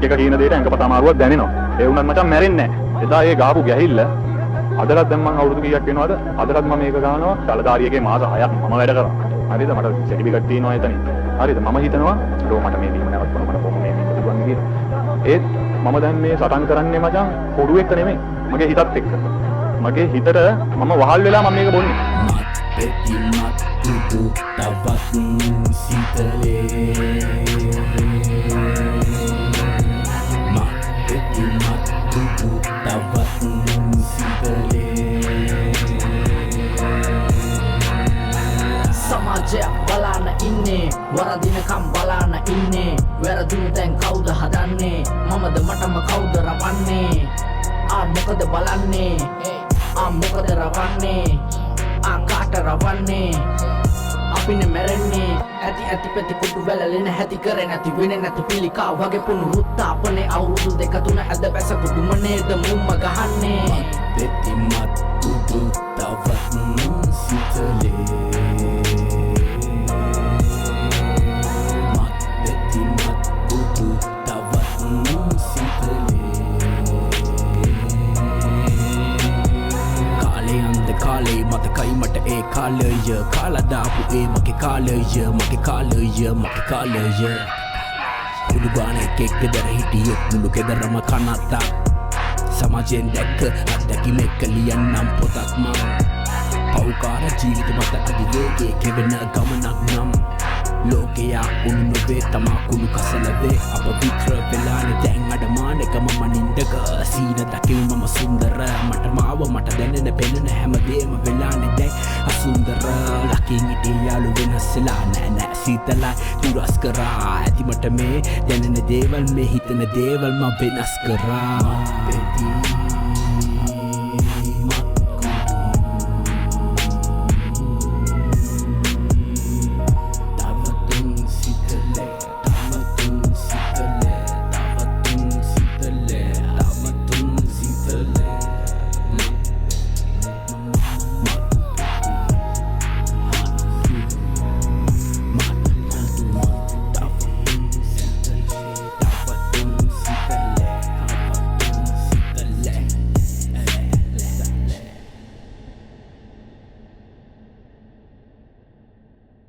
එක කියන දෙයට ඇඟපත අමාරුවක් දැනෙනවා. ඒ වුණත් මචං මැරෙන්නේ නැහැ. එදා ඒ ගාපු ගැහිල්ල අදටත් දැන් මම අවුරුදු කීයක් වෙනවද? අදටත් මම මේක ගන්නවා. දලදාරියගේ මාස 6ක් මම වැඩ කරා. හරිද? මට සර්ටිෆිකට් තියෙනවා එතනින්. හරිද? මම හිතනවා රෝ මට මේ දීම නැවත් මට කොහොම මේ පුළුවන් කියලා. ඒත් මම දැන් මේ සටන් කරන්නේ මචං පොඩු එක නෙමෙයි. මගේ හිතත් එක්ක. මගේ හිතට මම වහල් වෙලා මම මේක බොන්නේ. Petimat itu tabat sitale Mak petimat itu tabat sitale Samajaya balana inne waradinakam balana inne waradunu දැන් කවුද හදන්නේ මමද මටම කවුද රවන්නේ මොකද බලන්නේ මොකද රවන්නේ කාට රවන්නේ අපිනේ මැරෙන්නේ ඇති පැති කුඩු වැලලෙන හැටි කරේ නැති වෙන්නේ නැති පිළිකා වගේ පුණු රුත්තාපනේ අවුරුදු දෙක තුන ඇද බැස කුඩුම නේද මුම්ම ගහන්නේ පෙති මත් කුඩු තවත් සිතලේ මත් පෙති මත් කුඩු තවත් සිතලේ කාලේ මතකයි මට ඒ කාලය කාලා දාපු ඒ මගේ කාලය මගේ කාලය කුඩු ගාන එකෙක් ගෙදර හිටියෙත් මුළු ගෙදරම කනත්තා සමාජයෙන් දැක්ක අත්දැකීමක් ලියන්නම් පොතක් මම පෞකාර ජීවිත මත අධිවේගයේ කෙවෙන ගමනක් නම් ලෝකයා උණු නොවේ තමා කුණු කසලවේ අප විතර වෙලානේ දැන් අඩමානෙක මම නින්දක සීන දකිල් මම සුන්දර මට මාව මට දැනෙන පෙනෙන හැමදේම වෙලානේ දැන් අසුන්දර ලකින් ඉතින් යාළු වෙනස්ලා නෑ සීතලයි තුරස් කරා ඇති මට මේ දැනෙන දේවල් මේ හිතන දේවල් මම වෙනස් කරා